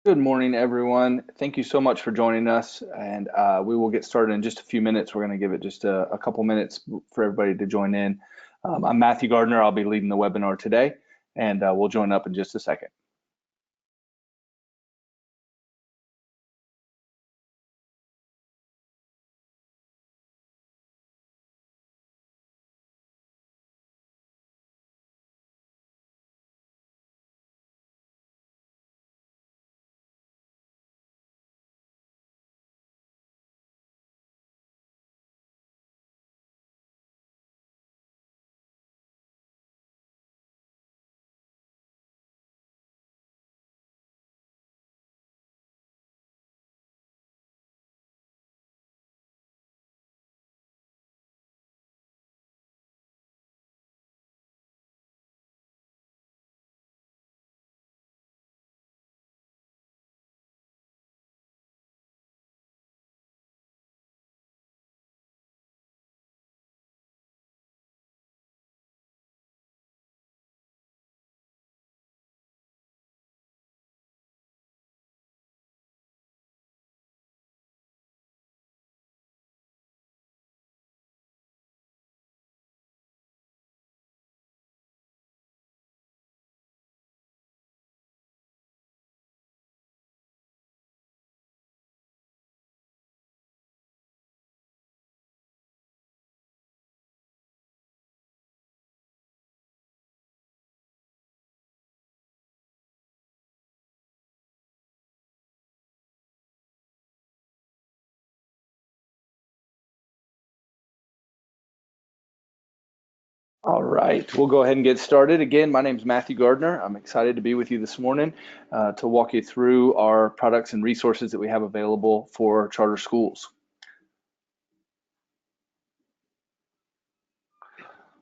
Good morning, everyone. Thank you so much for joining us, and we will get started in just a few minutes. We're going to give it just a couple minutes for everybody to join in. I'm Matthew Gardner. I'll be leading the webinar today, and we'll join up in just a second. All right, we'll go ahead and get started. Again, my name is Matthew Gardner. I'm excited to be with you this morning to walk you through our products and resources that we have available for charter schools.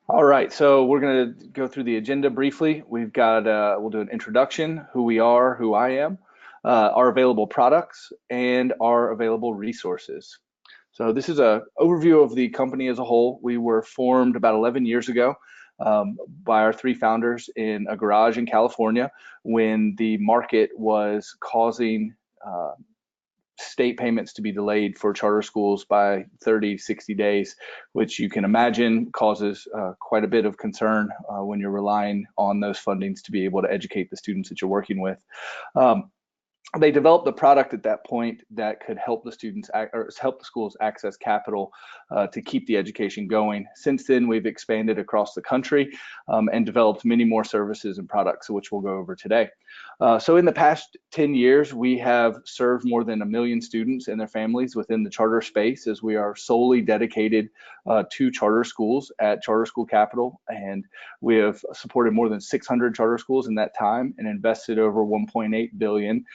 All right, so we're going to go through the agenda briefly. We'll do an introduction, who we are, who I am, our available products, and our available resources. So this is an overview of the company as a whole. We were formed about 11 years ago by our three founders in a garage in California when the market was causing state payments to be delayed for charter schools by 30, 60 days, which you can imagine causes quite a bit of concern when you're relying on those fundings to be able to educate the students that you're working with. They developed the product at that point that could help the students or help the schools access capital to keep the education going. Since then, we've expanded across the country and developed many more services and products, which we'll go over today. So in the past 10 years, we have served more than 1 million students and their families within the charter space, as we are solely dedicated to charter schools at Charter School Capital. And we have supported more than 600 charter schools in that time and invested over 1.8 billion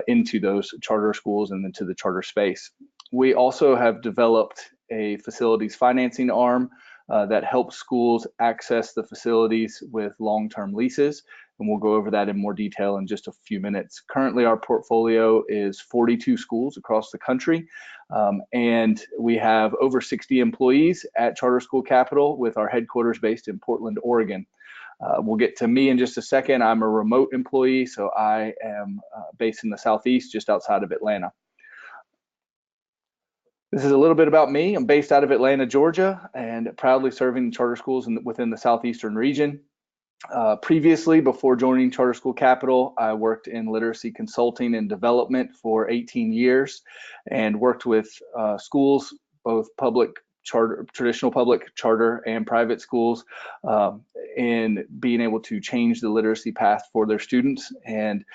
into those charter schools and into the charter space. We also have developed a facilities financing arm that helps schools access the facilities with long-term leases, and we'll go over that in more detail in just a few minutes. Currently, our portfolio is 42 schools across the country, and we have over 60 employees at Charter School Capital, with our headquarters based in Portland, Oregon. We'll get to me in just a second. I'm a remote employee, so I am based in the Southeast, just outside of Atlanta. This is a little bit about me. I'm based out of Atlanta, Georgia, and proudly serving charter schools within the Southeastern region. Previously, before joining Charter School Capital, I worked in literacy consulting and development for 18 years and worked with schools, both public charter, traditional public charter and private schools, in being able to change the literacy path for their students. And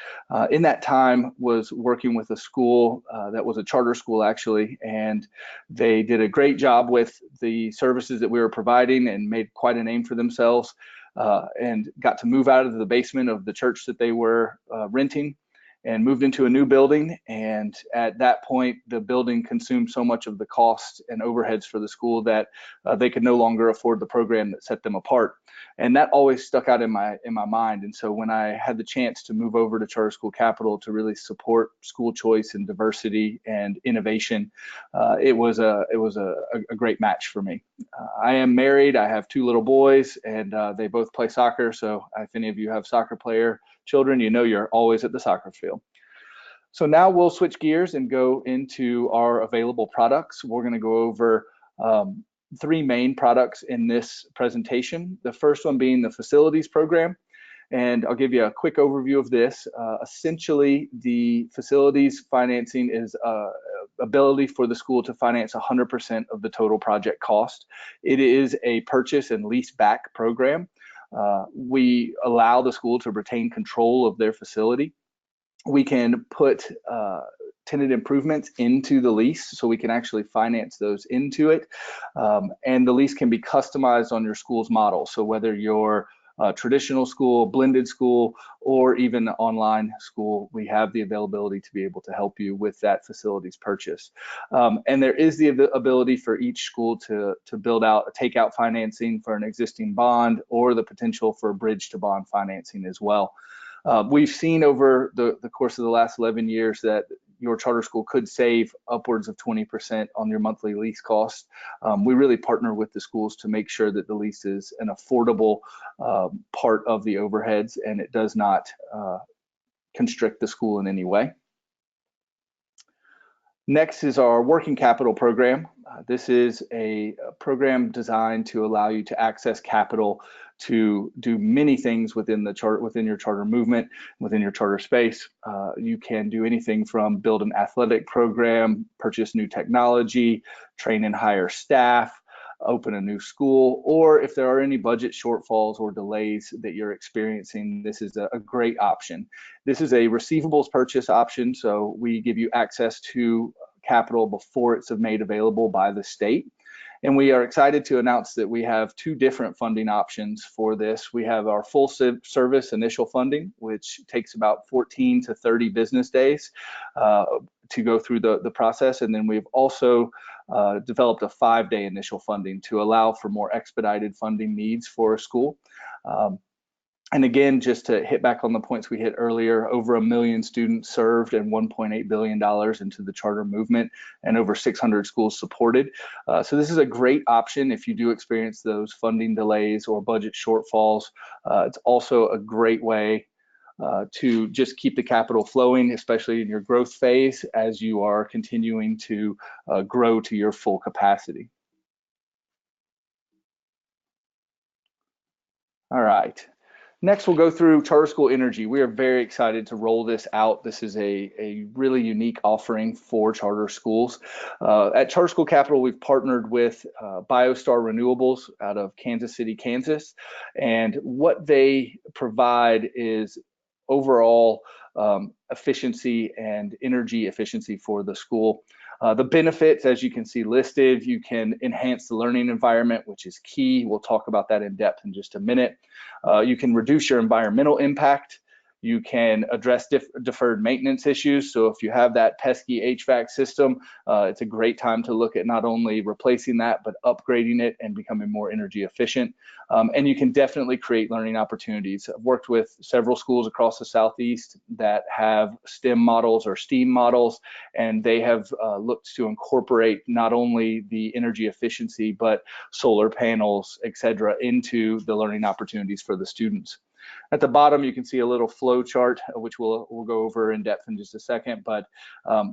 in that time was working with a school that was a charter school actually, and they did a great job with the services that we were providing and made quite a name for themselves. And got to move out of the basement of the church that they were renting and moved into a new building. And at that point, the building consumed so much of the costs and overheads for the school that they could no longer afford the program that set them apart. And that always stuck out in my mind. And so when I had the chance to move over to Charter School Capital to really support school choice and diversity and innovation, it was a great match for me. I am married. I have two little boys, and they both play soccer. So if any of you have soccer player children, you know you're always at the soccer field. So now we'll switch gears and go into our available products. We're going to go over three main products in this presentation. The first one being the facilities program. And I'll give you a quick overview of this. Essentially, the facilities financing is ability for the school to finance 100% of the total project cost. It is a purchase and lease back program. We allow the school to retain control of their facility. We can put tenant improvements into the lease, so we can actually finance those into it. And the lease can be customized on your school's model. So whether you're traditional school, blended school, or even online school, we have the availability to be able to help you with that facilities purchase. And there is the ability for each school to build out a takeout financing for an existing bond, or the potential for bridge to bond financing as well. We've seen over the course of the last 11 years that your charter school could save upwards of 20% on your monthly lease cost. We really partner with the schools to make sure that the lease is an affordable part of the overheads, and it does not constrict the school in any way. Next is our working capital program. This is a program designed to allow you to access capital to do many things within your charter movement, within your charter space. You can do anything from build an athletic program, purchase new technology, train and hire staff, open a new school, or if there are any budget shortfalls or delays that you're experiencing, this is a great option. This is a receivables purchase option, so we give you access to capital before it's made available by the state. And we are excited to announce that we have two different funding options for this. We have our full service initial funding, which takes about 14 to 30 business days to go through the process. And then we've also developed a 5-day initial funding to allow for more expedited funding needs for a school. And again, just to hit back on the points we hit earlier, over 1 million students served and $1.8 billion into the charter movement, and over 600 schools supported. So this is a great option if you do experience those funding delays or budget shortfalls. It's also a great way to just keep the capital flowing, especially in your growth phase as you are continuing to grow to your full capacity. All right. Next, we'll go through Charter School Energy. We are very excited to roll this out. This is a really unique offering for charter schools. At Charter School Capital, we've partnered with BioStar Renewables out of Kansas City, Kansas. And what they provide is overall efficiency and energy efficiency for the school. The benefits, as you can see listed, you can enhance the learning environment, which is key. We'll talk about that in depth in just a minute. You can reduce your environmental impact. You can address deferred maintenance issues. So if you have that pesky HVAC system, it's a great time to look at not only replacing that, but upgrading it and becoming more energy efficient. And you can definitely create learning opportunities. I've worked with several schools across the Southeast that have STEM models or STEAM models, and they have looked to incorporate not only the energy efficiency, but solar panels, et cetera, into the learning opportunities for the students. At the bottom, you can see a little flow chart, which we'll go over in depth in just a second, but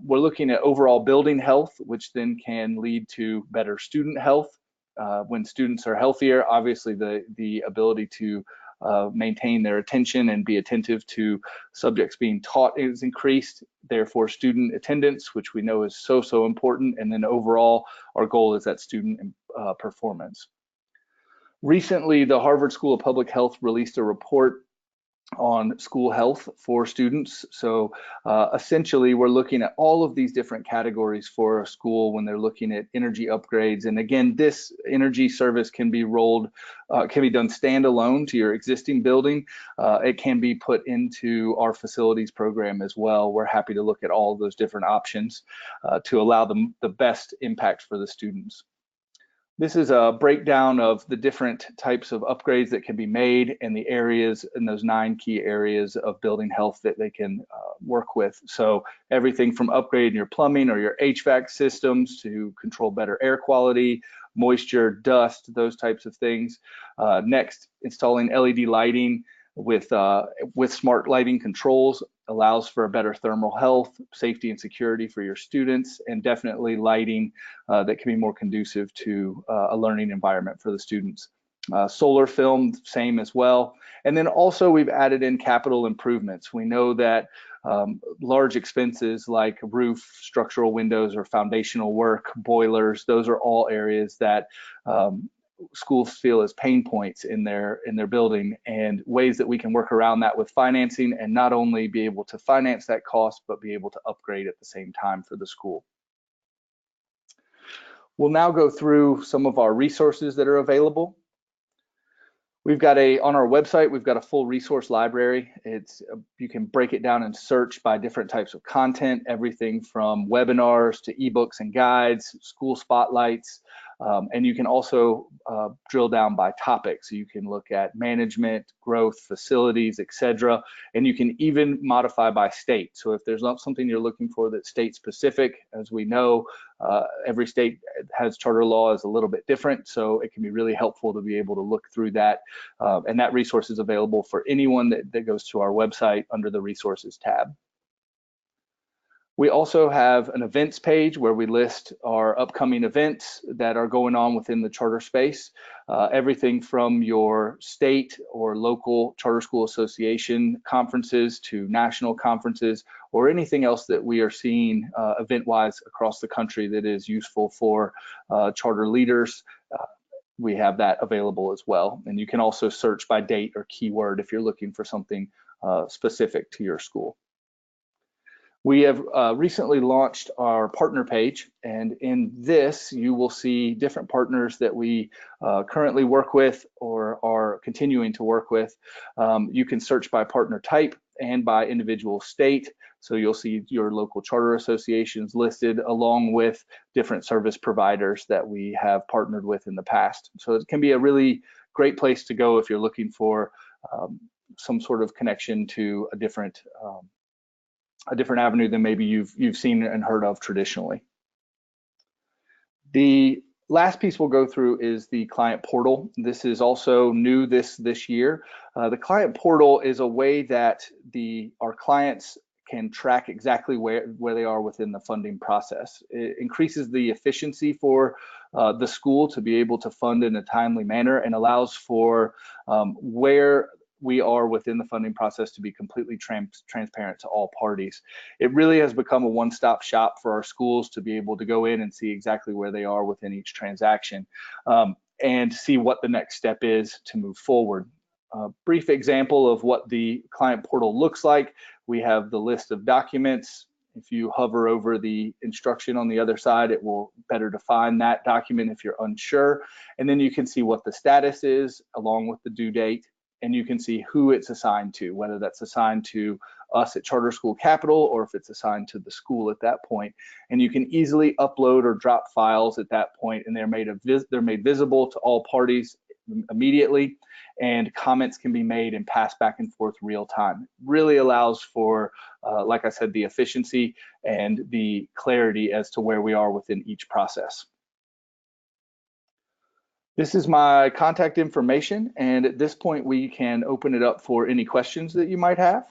we're looking at overall building health, which then can lead to better student health. When students are healthier, obviously the ability to maintain their attention and be attentive to subjects being taught is increased, therefore student attendance, which we know is so important, and then overall our goal is that student performance. Recently, the Harvard School of Public Health released a report on school health for students. So essentially, we're looking at all of these different categories for a school when they're looking at energy upgrades. And again, this energy service can be done standalone to your existing building. It can be put into our facilities program as well. We're happy to look at all of those different options to allow them the best impact for the students. This is a breakdown of the different types of upgrades that can be made and the areas and those 9 key areas of building health that they can work with. So everything from upgrading your plumbing or your HVAC systems to control better air quality, moisture, dust, those types of things. Next, installing LED lighting with smart lighting controls, allows for a better thermal health, safety, and security for your students, and definitely lighting that can be more conducive to a learning environment for the students. Solar film, same as well. And then also we've added in capital improvements. We know that large expenses like roof, structural windows, or foundational work, boilers, those are all areas that schools feel as pain points in their building, and ways that we can work around that with financing, and not only be able to finance that cost, but be able to upgrade at the same time for the school. We'll now go through some of our resources that are available. We've got on our website, we've got a full resource library. You can break it down and search by different types of content, everything from webinars to ebooks and guides, school spotlights, and you can also drill down by topic. So you can look at management, growth, facilities, etc. And you can even modify by state. So if there's not something you're looking for that's state specific, as we know, every state has charter law is a little bit different. So it can be really helpful to be able to look through that. And that resource is available for anyone that goes to our website under the resources tab. We also have an events page where we list our upcoming events that are going on within the charter space. Everything from your state or local charter school association conferences to national conferences, or anything else that we are seeing event-wise across the country that is useful for charter leaders. We have that available as well. And you can also search by date or keyword if you're looking for something specific to your school. We have recently launched our partner page, and in this you will see different partners that we currently work with or are continuing to work with. You can search by partner type and by individual state, so you'll see your local charter associations listed along with different service providers that we have partnered with in the past. So it can be a really great place to go if you're looking for some sort of connection to a different avenue than maybe you've seen and heard of traditionally. The last piece we'll go through is the client portal. This is also new this year. The client portal is a way that our clients can track exactly where they are within the funding process. It increases the efficiency for the school to be able to fund in a timely manner, and allows for where we are within the funding process to be completely transparent to all parties. It really has become a one-stop shop for our schools to be able to go in and see exactly where they are within each transaction, and see what the next step is to move forward. A brief example of what the client portal looks like: we have the list of documents. If you hover over the instruction on the other side, it will better define that document if you're unsure. And then you can see what the status is along with the due date. And you can see who it's assigned to, whether that's assigned to us at Charter School Capital or if it's assigned to the school at that point. And you can easily upload or drop files at that point, and they're made visible to all parties immediately, and comments can be made and passed back and forth real time. It really allows for, like I said, the efficiency and the clarity as to where we are within each process. This is my contact information, and at this point we can open it up for any questions that you might have.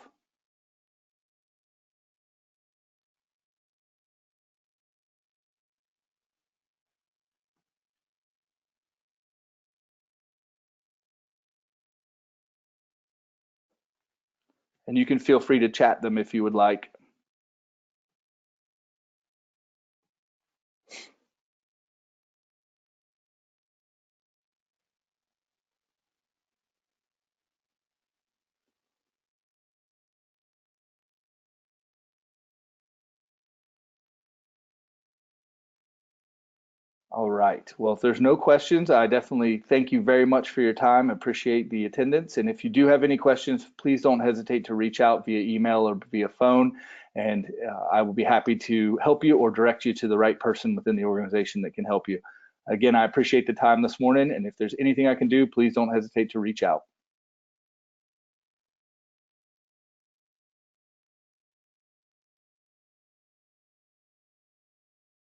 And you can feel free to chat them if you would like. All right. Well, if there's no questions, I definitely thank you very much for your time. Appreciate the attendance. And if you do have any questions, please don't hesitate to reach out via email or via phone, and I will be happy to help you or direct you to the right person within the organization that can help you. Again, I appreciate the time this morning, and if there's anything I can do, please don't hesitate to reach out.